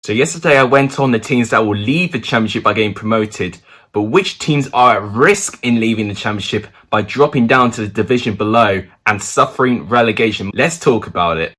So yesterday I went on the teams that will leave the championship by getting promoted, but which teams are at risk in leaving the championship by dropping down to the division below and suffering relegation? Let's talk about it.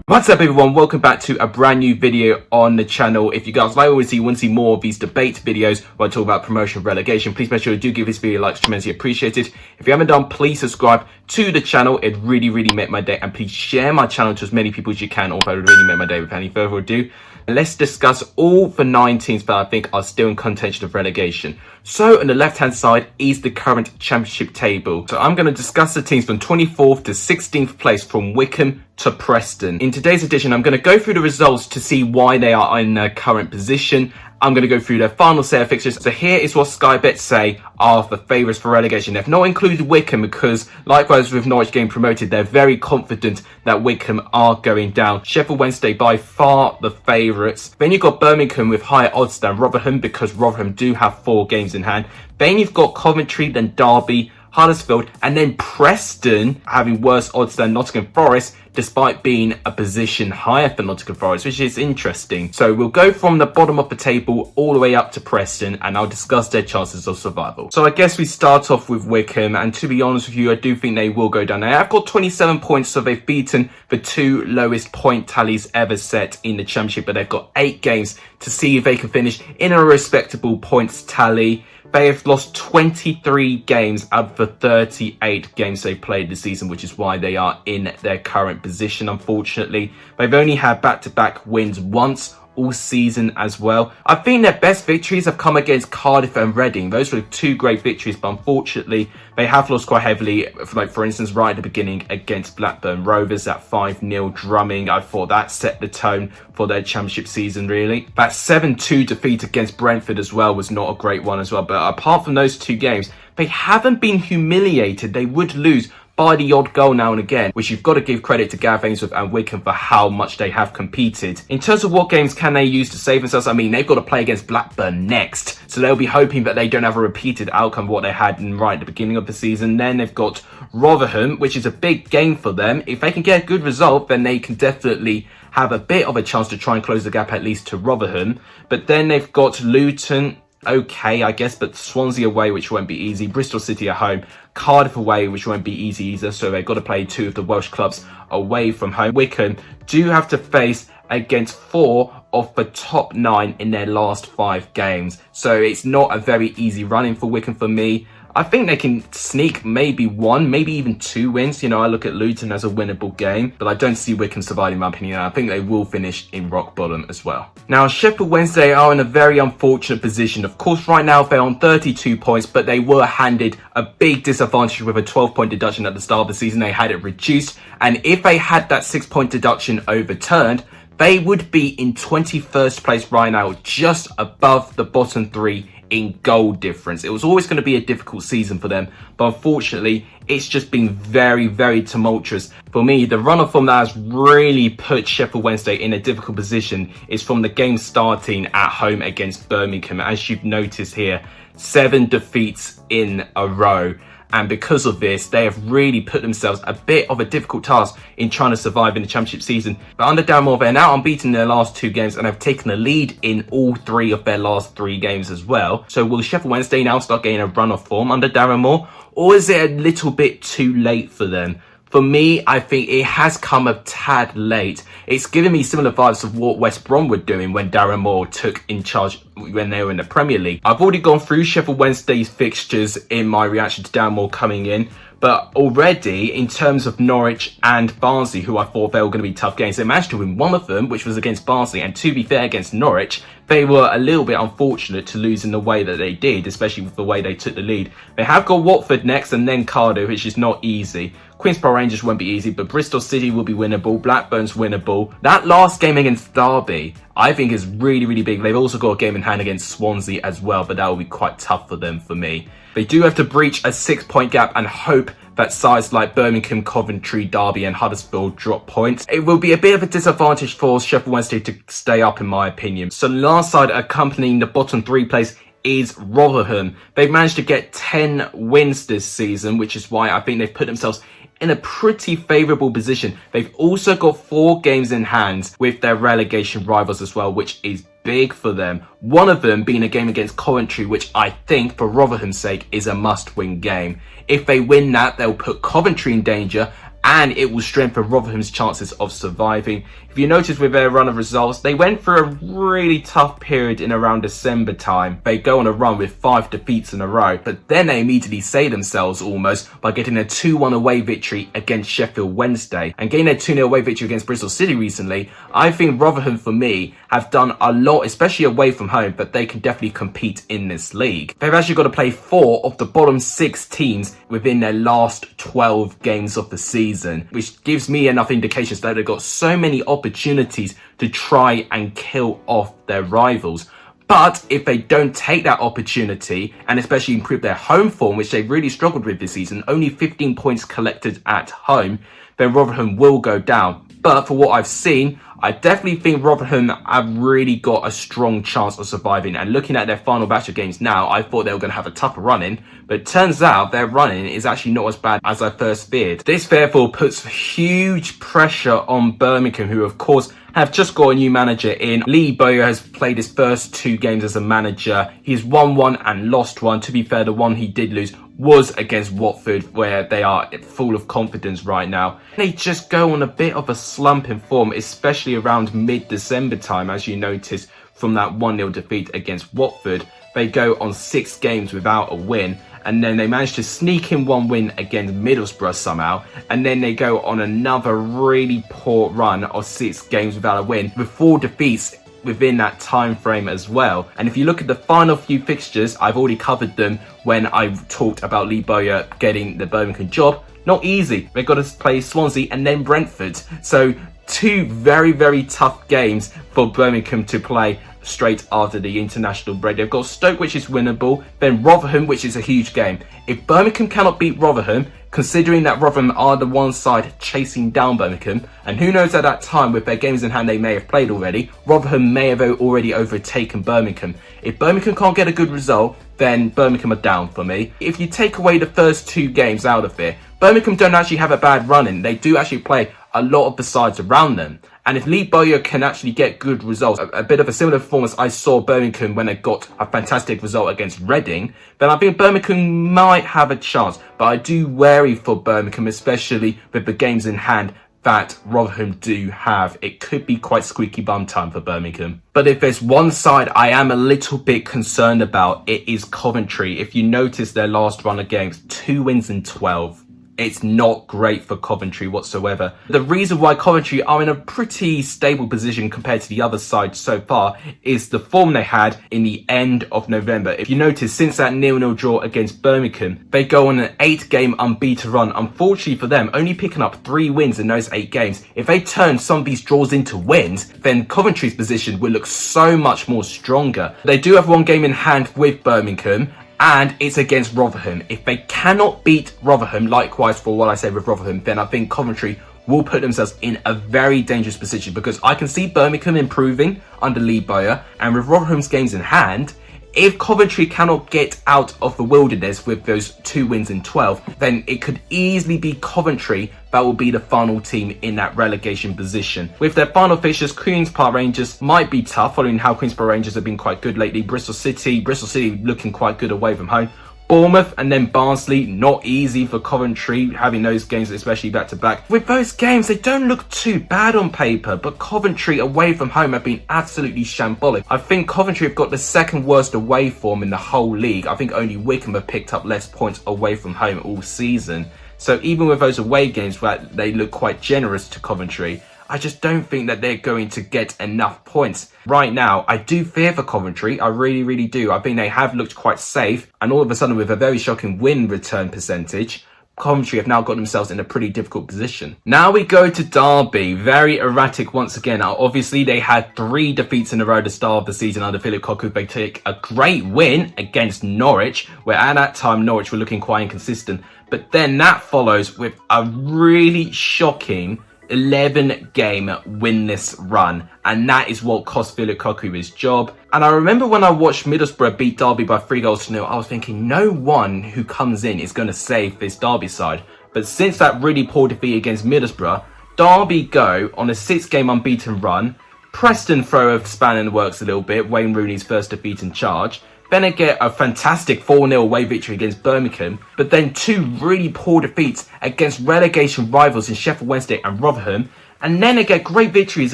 What's up everyone, welcome back to a brand new video on the channel. If you guys like what you want to see more of these debate videos where I talk about promotion and relegation, please make sure you do give this video a like, it's tremendously appreciated. If you haven't done, please subscribe to the channel, it really make my day, and please share my channel to as many people as you can, although it would really make my day. Without any further ado, let's discuss all the 9 teams that I think are still in contention of relegation. So on the left hand side is the current championship table. So I'm going to discuss the teams from 24th to 16th place from Wycombe to Preston. In today's edition, I'm going to go through the results to see why they are in their current position. I'm going to go through their final set of fixtures. So here is what Sky Bet say are the favourites for relegation. They've not included Wycombe because, likewise with Norwich getting promoted, they're very confident that Wycombe are going down. Sheffield Wednesday by far the favourites. Then you've got Birmingham with higher odds than Rotherham because Rotherham do have 4 games in hand. Then you've got Coventry, then Derby, Huddersfield, and then Preston having worse odds than Nottingham Forest, despite being a position higher than Nottingham Forest, which is interesting. So we'll go from the bottom of the table all the way up to Preston, and I'll discuss their chances of survival. So I guess we start off with Wycombe, and to be honest with you, I do think they will go down. Now, I've got 27 points, so they've beaten the 2 lowest point tallies ever set in the championship, but they've got 8 games to see if they can finish in a respectable points tally. They have lost 23 games out of the 38 games they've played this season, which is why they are in their current position, unfortunately. They've only had back-to-back wins once all season as well. I think their best victories have come against Cardiff and Reading. Those were 2 great victories, but unfortunately they have lost quite heavily. Like for instance, right at the beginning against Blackburn Rovers, at 5-0 drumming. I thought that set the tone for their championship season, really. That 7-2 defeat against Brentford as well was not a great one as well. But apart from those 2 games, they haven't been humiliated. They would lose by the odd goal now and again, which you've got to give credit to Gareth Ainsworth and Wycombe for how much they have competed. In terms of what games can they use to save themselves, I mean, they've got to play against Blackburn next, so they'll be hoping that they don't have a repeated outcome of what they had right at the beginning of the season. Then they've got Rotherham, which is a big game for them. If they can get a good result, then they can definitely have a bit of a chance to try and close the gap at least to Rotherham. But then they've got Luton, okay, I guess, but Swansea away, which won't be easy. Bristol City at home. Cardiff away, which won't be easy either. So they've got to play 2 of the Welsh clubs away from home. Wycombe do have to face against 4 of the top 9 in their last 5 games. So it's not a very easy run-in for Wycombe for me. I think they can sneak maybe 1, maybe even 2 wins. You know, I look at Luton as a winnable game, but I don't see Wycombe surviving, in my opinion. I think they will finish in rock bottom as well. Now, Sheffield Wednesday are in a very unfortunate position. Of course, right now they're on 32 points, but they were handed a big disadvantage with a 12-point deduction at the start of the season. They had it reduced, and if they had that 6-point deduction overturned, they would be in 21st place right now, just above the bottom 3 in goal difference. It was always going to be a difficult season for them, but unfortunately it's just been very tumultuous. For me, the run of form that has really put Sheffield Wednesday in a difficult position is from the game starting at home against Birmingham. As you've noticed here, 7 defeats in a row. And because of this, they have really put themselves a bit of a difficult task in trying to survive in the championship season. But under Darren Moore, they're now unbeaten in their last 2 games and have taken the lead in all 3 of their last 3 games as well. So will Sheffield Wednesday now start getting a run of form under Darren Moore? Or is it a little bit too late for them? For me, I think it has come a tad late. It's given me similar vibes of what West Brom were doing when Darren Moore took in charge when they were in the Premier League. I've already gone through Sheffield Wednesday's fixtures in my reaction to Darren Moore coming in. But already, in terms of Norwich and Barnsley, who I thought they were going to be tough games, they managed to win one of them, which was against Barnsley. And to be fair, against Norwich, they were a little bit unfortunate to lose in the way that they did, especially with the way they took the lead. They have got Watford next and then Cardiff, which is not easy. Queen's Park Rangers won't be easy, but Bristol City will be winnable. Blackburn's winnable. That last game against Derby, I think, is really, really big. They've also got a game in hand against Swansea as well, but that will be quite tough for them, for me. They do have to breach a 6-point gap and hope that sides like Birmingham, Coventry, Derby and Huddersfield drop points. It will be a bit of a disadvantage for Sheffield Wednesday to stay up, in my opinion. So the last side accompanying the bottom 3 place is Rotherham. They've managed to get 10 wins this season, which is why I think they've put themselves in a pretty favourable position. They've also got 4 games in hand with their relegation rivals as well, which is big for them. One of them being a game against Coventry, which I think for Rotherham's sake is a must-win game. If they win that, they'll put Coventry in danger, and it will strengthen Rotherham's chances of surviving. If you notice with their run of results, they went through a really tough period in around December time. They go on a run with 5 defeats in a row, but then they immediately save themselves almost by getting a 2-1 away victory against Sheffield Wednesday and getting a 2-0 away victory against Bristol City recently. I think Rotherham, for me, have done a lot, especially away from home, but they can definitely compete in this league. They've actually got to play 4 of the bottom 6 teams within their last 12 games of the season, which gives me enough indications that they've got so many opportunities to try and kill off their rivals. But if they don't take that opportunity and especially improve their home form, which they've really struggled with this season, only 15 points collected at home, then Rotherham will go down. But for what I've seen, I definitely think Rotherham have really got a strong chance of surviving. And looking at their final batch of games now, I thought they were going to have a tougher run-in. But it turns out their run-in is actually not as bad as I first feared. This therefore puts huge pressure on Birmingham, who of course have just got a new manager in. Lee Bowyer has played his first 2 games as a manager. He's won 1 and lost 1. To be fair, the one he did lose was against Watford, where they are full of confidence right now. They just go on a bit of a slump in form, especially around mid-December time, as you notice from that 1-0 defeat against Watford. They go on 6 games without a win, and then they manage to sneak in 1 win against Middlesbrough somehow, and then they go on another really poor run of 6 games without a win, with 4 defeats within that time frame as well. And if you look at the final few fixtures, I've already covered them when I talked about Lee Bowyer getting the Birmingham job. Not easy. They've got to play Swansea and then Brentford. So 2 very, very tough games for Birmingham to play straight after the international break. They've got Stoke, which is winnable, then Rotherham, which is a huge game. If Birmingham cannot beat Rotherham, considering that Rotherham are the one side chasing down Birmingham, and who knows, at that time with their games in hand they may have played already, Rotherham may have already overtaken Birmingham. If Birmingham can't get a good result, then Birmingham are down for me. If you take away the first 2 games out of it, Birmingham don't actually have a bad run in. They do actually play a lot of the sides around them. And if Lee Bowyer can actually get good results, a bit of a similar performance I saw Birmingham when they got a fantastic result against Reading, then I think Birmingham might have a chance. But I do worry for Birmingham, especially with the games in hand that Rotherham do have. It could be quite squeaky bum time for Birmingham. But if there's one side I am a little bit concerned about, it is Coventry. If you notice their last run of games, 2 wins in 12. It's not great for Coventry whatsoever. The reason why Coventry are in a pretty stable position compared to the other side so far is the form they had in the end of November. If you notice, since that 0-0 draw against Birmingham, they go on an 8-game unbeaten run. Unfortunately for them, only picking up 3 wins in those 8 games. If they turn some of these draws into wins, then Coventry's position will look so much more stronger. They do have 1 game in hand with Birmingham, and it's against Rotherham. If they cannot beat Rotherham, likewise for what I said with Rotherham, then I think Coventry will put themselves in a very dangerous position, because I can see Birmingham improving under Lee Bowyer, and with Rotherham's games in hand, if Coventry cannot get out of the wilderness with those 2 wins in 12, then it could easily be Coventry that will be the final team in that relegation position. With their final fixtures, Queen's Park Rangers might be tough, following how Queen's Park Rangers have been quite good lately. Bristol City looking quite good away from home. Bournemouth and then Barnsley, not easy for Coventry, having those games especially back to back. With those games, they don't look too bad on paper, but Coventry away from home have been absolutely shambolic. I think Coventry have got the 2nd worst away form in the whole league. I think only Wickham have picked up less points away from home all season. So even with those away games where they look quite generous to Coventry, I just don't think that they're going to get enough points. Right now, I do fear for Coventry. I really, really do. I think they have looked quite safe. And all of a sudden, with a very shocking win return percentage, Coventry have now got themselves in a pretty difficult position. Now we go to Derby. Very erratic once again. Now, obviously, they had 3 defeats in a row at the start of the season under Philip Cocu. They take a great win against Norwich, where at that time Norwich were looking quite inconsistent. But then that follows with a really shocking 11-game winless run, and that is what cost Philip Cocu his job. And I remember when I watched Middlesbrough beat Derby by 3-0, I was thinking no one who comes in is going to save this Derby side. But since that really poor defeat against Middlesbrough, Derby go on a 6-game unbeaten run. Preston throw a spanner in the works a little bit, Wayne Rooney's first defeat in charge. Then they get a fantastic 4-0 away victory against Birmingham, but then 2 really poor defeats against relegation rivals in Sheffield Wednesday and Rotherham. And then they get great victories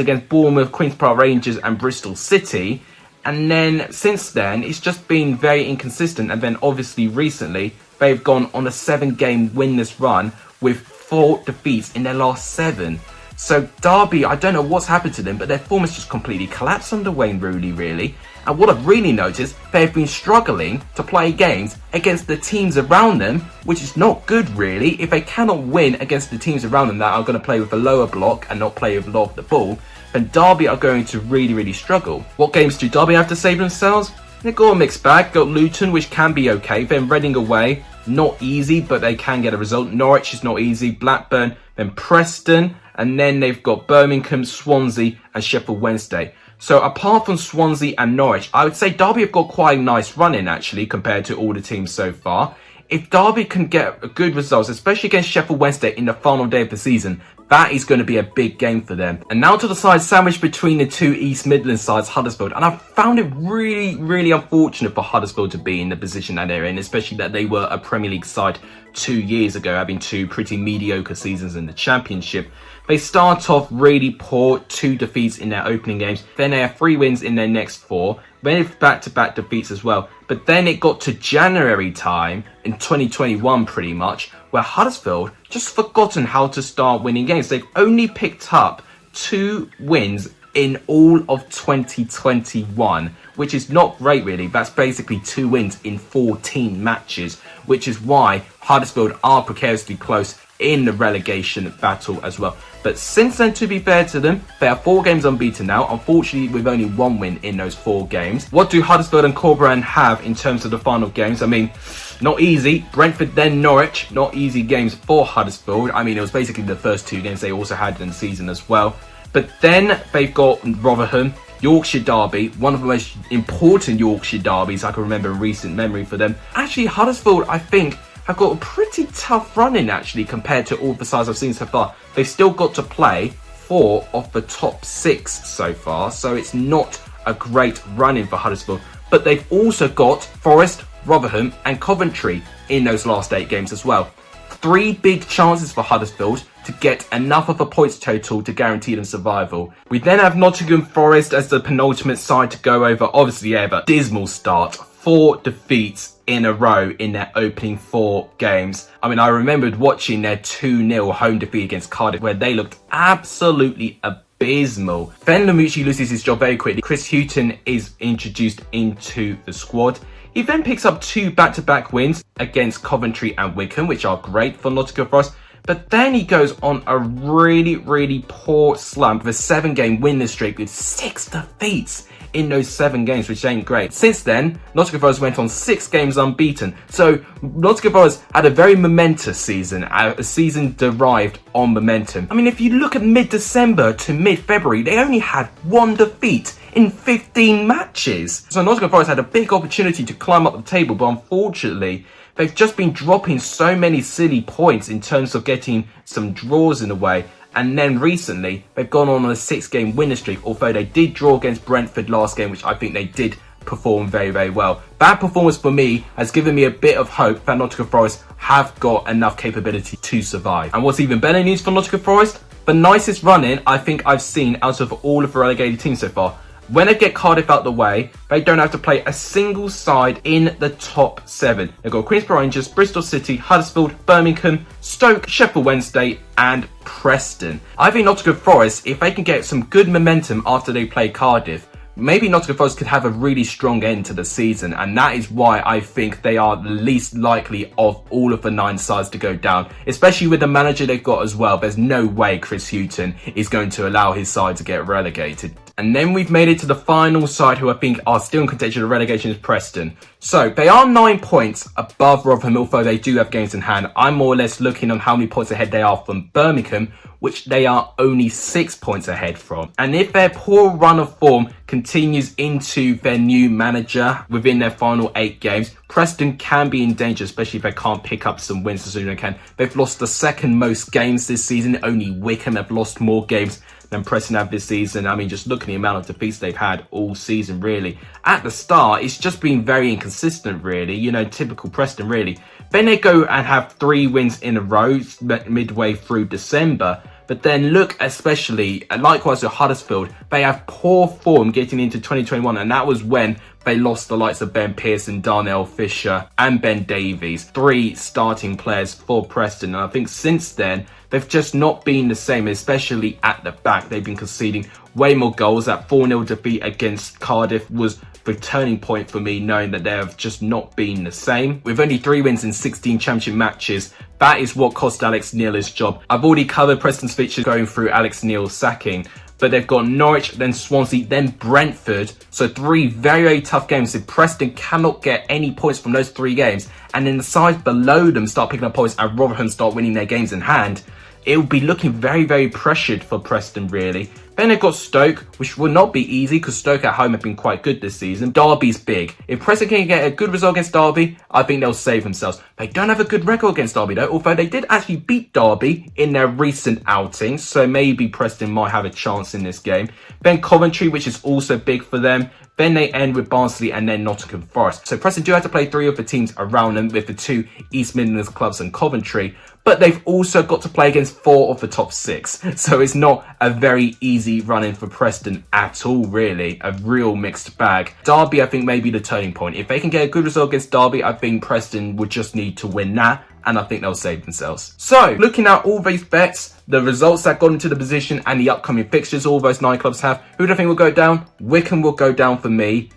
against Bournemouth, Queen's Park Rangers and Bristol City. And then since then, it's just been very inconsistent. And then obviously recently, they've gone on a 7-game winless run with 4 defeats in their last 7. So Derby, I don't know what's happened to them, but their form has just completely collapsed under Wayne Rooney, really. And what I've really noticed, they've been struggling to play games against the teams around them, which is not good, really. If they cannot win against the teams around them that are going to play with a lower block and not play with a lot of the ball, then Derby are going to really, really struggle. What games do Derby have to save themselves? They've got a mixed bag. Got Luton, which can be okay. Then Reading away, not easy, but they can get a result. Norwich is not easy. Blackburn, then Preston, and then they've got Birmingham, Swansea and Sheffield Wednesday. So apart from Swansea and Norwich, I would say Derby have got quite a nice run in actually compared to all the teams so far. If Derby can get good results, especially against Sheffield Wednesday in the final day of the season, that is going to be a big game for them. And now to the side sandwiched between the 2 East Midlands sides, Huddersfield. And I found it really, really unfortunate for Huddersfield to be in the position that they're in, especially that they were a Premier League side 2 years ago, having 2 pretty mediocre seasons in the Championship. They start off really poor, 2 defeats in their opening games. Then they have 3 wins in their next 4. Then back-to-back defeats as well. But then it got to January time in 2021 pretty much, where Huddersfield just forgotten how to start winning games. They've only picked up 2 wins in all of 2021, which is not great really. That's basically 2 wins in 14 matches, which is why Huddersfield are precariously close in the relegation battle as well. But since then, to be fair to them, they are 4 games unbeaten now, unfortunately with only 1 win in those 4 games. What do Huddersfield and Corberan have in terms of the final games? I mean, not easy. Brentford, then Norwich, not easy games for Huddersfield. I mean, it was basically the first 2 games they also had in the season as well. But then they've got Rotherham, Yorkshire Derby, one of the most important Yorkshire derbies I can remember in recent memory for them. Actually, Huddersfield, I think, have got a pretty tough run in actually compared to all the sides I've seen so far. They've still got to play 4 of the top 6 so far, so it's not a great run in for Huddersfield. But they've also got Forest, Rotherham and Coventry in those last 8 games as well. 3 big chances for Huddersfield to get enough of a points total to guarantee them survival. We then have Nottingham Forest as the penultimate side to go over. Obviously, yeah, but dismal start. 4 defeats in a row in their opening 4 games. I mean, I remembered watching their 2-0 home defeat against Cardiff where they looked absolutely abysmal. Then Lamucci loses his job very quickly. Chris Hughton is introduced into the squad. He then picks up 2 back-to-back wins against Coventry and Wycombe, which are great for Nottingham Forest. But then he goes on a really, really poor slump with a 7-game winless streak with 6 defeats in those 7 games, which ain't great. Since then, Nottingham Forest went on 6 games unbeaten. So Nottingham Forest had a very momentous season, a season derived on momentum. I mean, if you look at mid-December to mid-February, they only had 1 defeat in 15 matches. So Nottingham Forest had a big opportunity to climb up the table, but unfortunately, they've just been dropping so many silly points in terms of getting some draws in the way. And then recently, they've gone on a 6-game winning streak, although they did draw against Brentford last game, which I think they did perform very, very well. Bad performance for me has given me a bit of hope that Nottingham Forest have got enough capability to survive. And what's even better news for Nottingham Forest? The nicest run-in I think I've seen out of all of the relegated teams so far. When they get Cardiff out the way, they don't have to play a single side in the top 7. They've got Queen's Park Rangers, Bristol City, Huddersfield, Birmingham, Stoke, Sheffield Wednesday and Preston. I think Nottingham Forest, if they can get some good momentum after they play Cardiff, maybe Nottingham Forest could have a really strong end to the season, and that is why I think they are the least likely of all of the 9 sides to go down, especially with the manager they've got as well. There's no way Chris Hughton is going to allow his side to get relegated. And then we've made it to the final side, who I think are still in contention of relegation, is Preston. So they are 9 points above Rotherham, although they do have games in hand. I'm more or less looking on how many points ahead they are from Birmingham, which they are only 6 points ahead from. And if their poor run of form continues into their new manager within their final 8 games, Preston can be in danger, especially if they can't pick up some wins as soon as they can. They've lost the second most games this season. Only Wickham have lost more games than Preston have this season. I mean, just look at the amount of defeats they've had all season, really. At the start, it's just been very inconsistent, really. You know, typical Preston, really. Then they go and have 3 wins in a row midway through December. But then look, especially, likewise with Huddersfield, they have poor form getting into 2021. And that was when they lost the likes of Ben Pearson, Darnell Fisher and Ben Davies, 3 starting players for Preston. And I think since then, they've just not been the same, especially at the back. They've been conceding way more goals. That 4-0 defeat against Cardiff was the turning point for me, knowing that they have just not been the same. With only 3 wins in 16 championship matches, that is what cost Alex Neil his job. I've already covered Preston's fixtures going through Alex Neil's sacking, but they've got Norwich, then Swansea, then Brentford. So 3 very, very tough games. If Preston cannot get any points from those 3 games, and then the sides below them start picking up points and Rotherham start winning their games in hand, it will be looking very, very pressured for Preston, really. Then they've got Stoke, which will not be easy because Stoke at home have been quite good this season. Derby's big. If Preston can get a good result against Derby, I think they'll save themselves. They don't have a good record against Derby though, although they did actually beat Derby in their recent outings, so maybe Preston might have a chance in this game. Then Coventry, which is also big for them. Then they end with Barnsley and then Nottingham Forest. So Preston do have to play 3 of the teams around them, with the 2 East Midlands clubs and Coventry. But they've also got to play against 4 of the top 6. So it's not a very easy run-in for Preston at all, really. A real mixed bag. Derby, I think, may be the turning point. If they can get a good result against Derby, I think Preston would just need to win that, and I think they'll save themselves. So, looking at all these bets, the results that got into the position and the upcoming fixtures all those 9 clubs have, who do I think will go down? Wickham will go down for me.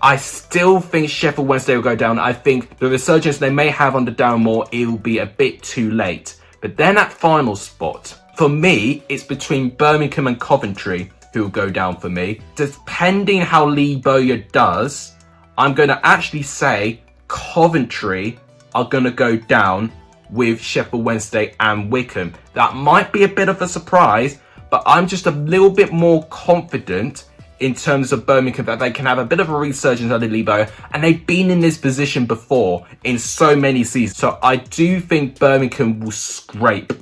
I still think Sheffield Wednesday will go down. I think the resurgence they may have under Darren Moore, it will be a bit too late. But then at final spot, for me, it's between Birmingham and Coventry who will go down for me. Depending how Lee Bowyer does, I'm going to actually say Coventry are going to go down with Sheffield Wednesday and Wickham. That might be a bit of a surprise, but I'm just a little bit more confident in terms of Birmingham that they can have a bit of a resurgence under Lee Bowyer, and they've been in this position before in so many seasons. So I do think Birmingham will scrape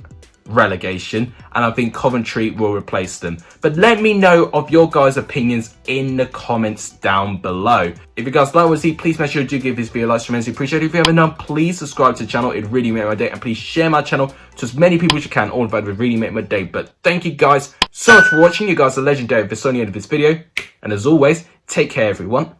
relegation, and I think Coventry will replace them. But let me know of your guys' opinions in the comments down below. If you guys like what you see, please make sure you do give this video a like, tremendously appreciate it. If you haven't done, please subscribe to the channel, it really makes my day, and please share my channel to as many people as you can. All of that would really make my day. But thank you guys so much for watching. You guys are legendary. This is the end of this video, and as always, take care everyone.